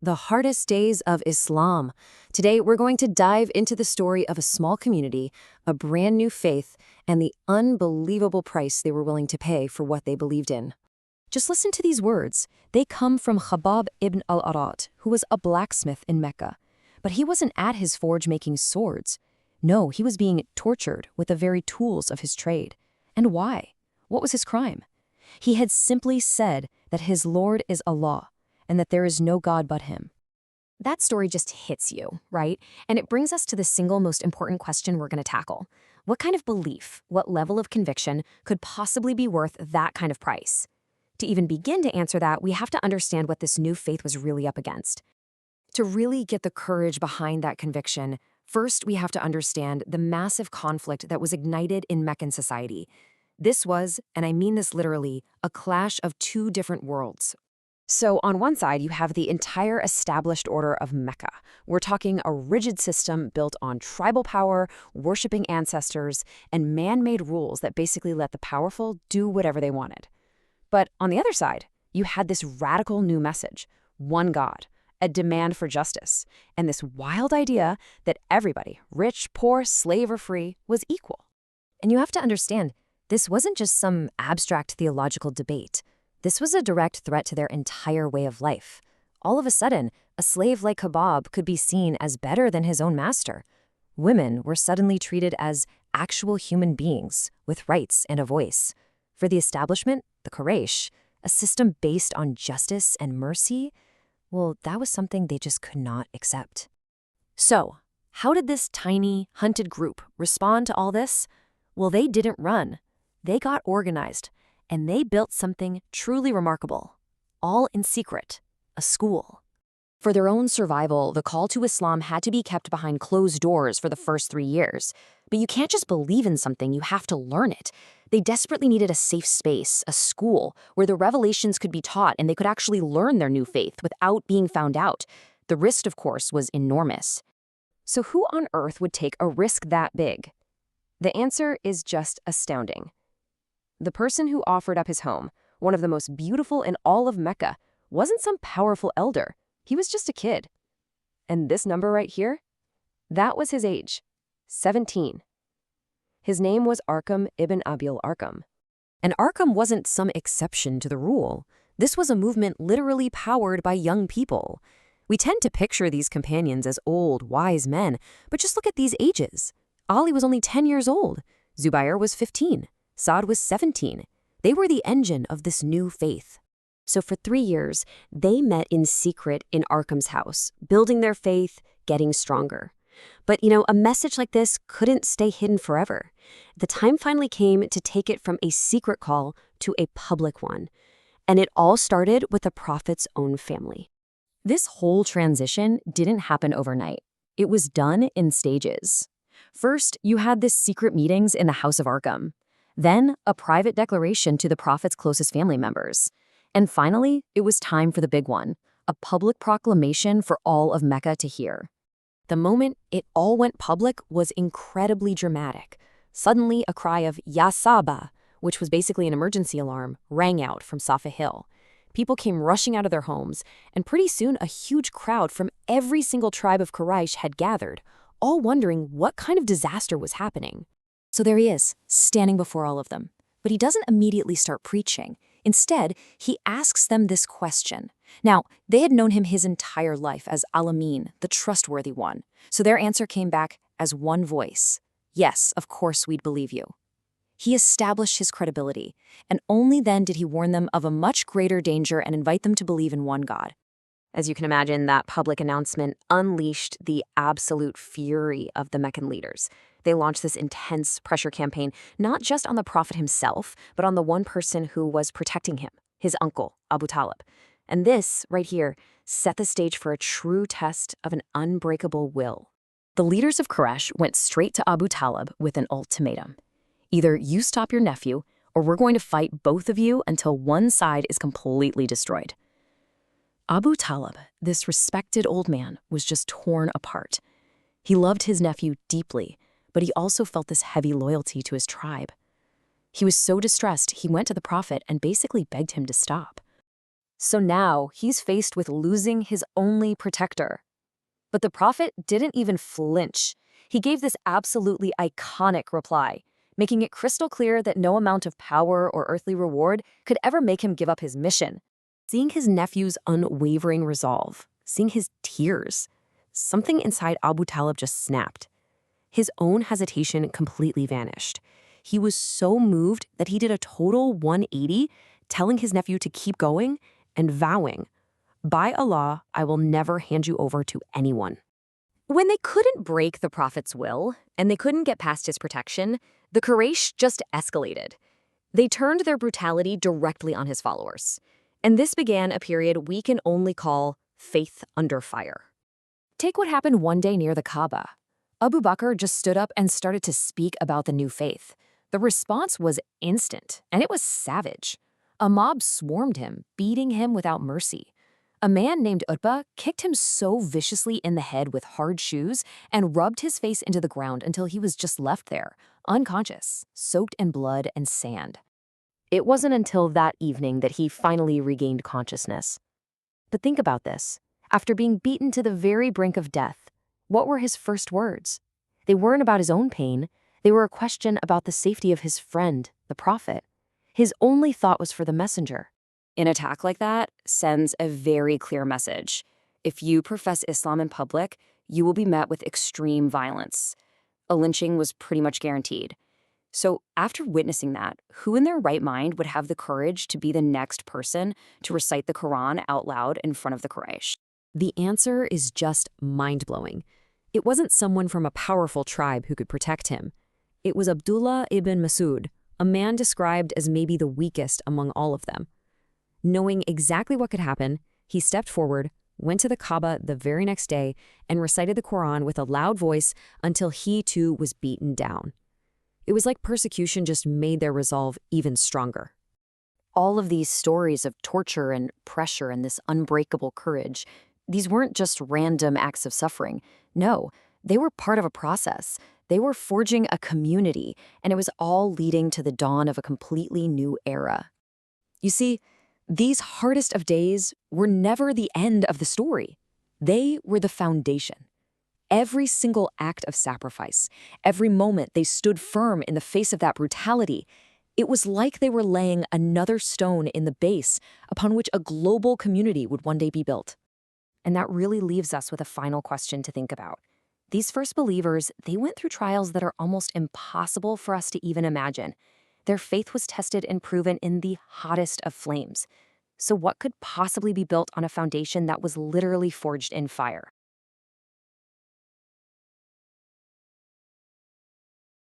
The hardest days of Islam. Today, we're going to dive into the story of a small community, a brand new faith, and the unbelievable price they were willing to pay for what they believed in. Just listen to these words. They come from Khabbab ibn al-Arat, who was a blacksmith in Mecca. But he wasn't at his forge making swords. No, he was being tortured with the very tools of his trade. And why? What was his crime? He had simply said that his Lord is Allah, and that there is no God but him. That story just hits you, right? And it brings us to the single most important question we're going to tackle. What kind of belief, what level of conviction could possibly be worth that kind of price? To even begin to answer that, we have to understand what this new faith was really up against. To really get the courage behind that conviction, first we have to understand the massive conflict that was ignited in Meccan society. This was, and I mean this literally, a clash of two different worlds. So on one side, you have the entire established order of Mecca. We're talking a rigid system built on tribal power, worshiping ancestors, and man-made rules that basically let the powerful do whatever they wanted. But on the other side, you had this radical new message, one God, a demand for justice, and this wild idea that everybody, rich, poor, slave, or free, was equal. And you have to understand, this wasn't just some abstract theological debate. This was a direct threat to their entire way of life. All of a sudden, a slave like Khabbab could be seen as better than his own master. Women were suddenly treated as actual human beings with rights and a voice. For the establishment, the Quraysh, a system based on justice and mercy, well, that was something they just could not accept. So, how did this tiny, hunted group respond to all this? Well, they didn't run. They got organized. And they built something truly remarkable, all in secret, a school. For their own survival, the call to Islam had to be kept behind closed doors for the first 3 years. But you can't just believe in something, you have to learn it. They desperately needed a safe space, a school, where the revelations could be taught and they could actually learn their new faith without being found out. The risk, of course, was enormous. So who on earth would take a risk that big? The answer is just astounding. The person who offered up his home, one of the most beautiful in all of Mecca, wasn't some powerful elder. He was just a kid. And this number right here? That was his age, 17. His name was Arqam ibn Abil Arqam. And Arqam wasn't some exception to the rule. This was a movement literally powered by young people. We tend to picture these companions as old, wise men, but just look at these ages. Ali was only 10 years old. Zubair was 15. Saad was 17. They were the engine of this new faith. So for 3 years, they met in secret in Arqam's house, building their faith, getting stronger. But, a message like this couldn't stay hidden forever. The time finally came to take it from a secret call to a public one. And it all started with the Prophet's own family. This whole transition didn't happen overnight. It was done in stages. First, you had this secret meetings in the house of Arqam. Then, a private declaration to the Prophet's closest family members. And finally, it was time for the big one, a public proclamation for all of Mecca to hear. The moment it all went public was incredibly dramatic. Suddenly, a cry of Ya Saba, which was basically an emergency alarm, rang out from Safa Hill. People came rushing out of their homes, and pretty soon a huge crowd from every single tribe of Quraysh had gathered, all wondering what kind of disaster was happening. So there he is, standing before all of them. But he doesn't immediately start preaching. Instead, he asks them this question. Now, they had known him his entire life as Al-Amin, the trustworthy one. So their answer came back as one voice. Yes, of course we'd believe you. He established his credibility, and only then did he warn them of a much greater danger and invite them to believe in one God. As you can imagine, that public announcement unleashed the absolute fury of the Meccan leaders. They launched this intense pressure campaign, not just on the Prophet himself, but on the one person who was protecting him, his uncle, Abu Talib. And this, right here, set the stage for a true test of an unbreakable will. The leaders of Quraysh went straight to Abu Talib with an ultimatum. Either you stop your nephew, or we're going to fight both of you until one side is completely destroyed. Abu Talib, this respected old man, was just torn apart. He loved his nephew deeply, but he also felt this heavy loyalty to his tribe. He was so distressed, he went to the Prophet and basically begged him to stop. So now he's faced with losing his only protector. But the prophet didn't even flinch. He gave this absolutely iconic reply, making it crystal clear that no amount of power or earthly reward could ever make him give up his mission. Seeing his nephew's unwavering resolve, seeing his tears, something inside Abu Talib just snapped. His own hesitation completely vanished. He was so moved that he did a total 180, telling his nephew to keep going and vowing, "By Allah, I will never hand you over to anyone." When they couldn't break the prophet's will, and they couldn't get past his protection, the Quraysh just escalated. They turned their brutality directly on his followers. And this began a period we can only call faith under fire. Take what happened one day near the Kaaba. Abu Bakr just stood up and started to speak about the new faith. The response was instant, and it was savage. A mob swarmed him, beating him without mercy. A man named Utbah kicked him so viciously in the head with hard shoes and rubbed his face into the ground until he was just left there, unconscious, soaked in blood and sand. It wasn't until that evening that he finally regained consciousness. But think about this. After being beaten to the very brink of death, what were his first words? They weren't about his own pain. They were a question about the safety of his friend, the prophet. His only thought was for the messenger. An attack like that sends a very clear message. If you profess Islam in public, you will be met with extreme violence. A lynching was pretty much guaranteed. So after witnessing that, who in their right mind would have the courage to be the next person to recite the Quran out loud in front of the Quraysh? The answer is just mind-blowing. It wasn't someone from a powerful tribe who could protect him. It was Abdullah ibn Mas'ud, a man described as maybe the weakest among all of them. Knowing exactly what could happen, he stepped forward, went to the Kaaba the very next day, and recited the Quran with a loud voice until he too was beaten down. It was like persecution just made their resolve even stronger. All of these stories of torture and pressure and this unbreakable courage, these weren't just random acts of suffering. No, they were part of a process. They were forging a community, and it was all leading to the dawn of a completely new era. You see, these hardest of days were never the end of the story. They were the foundation. Every single act of sacrifice, every moment they stood firm in the face of that brutality, it was like they were laying another stone in the base upon which a global community would one day be built. And that really leaves us with a final question to think about. These first believers, they went through trials that are almost impossible for us to even imagine. Their faith was tested and proven in the hottest of flames. So what could possibly be built on a foundation that was literally forged in fire?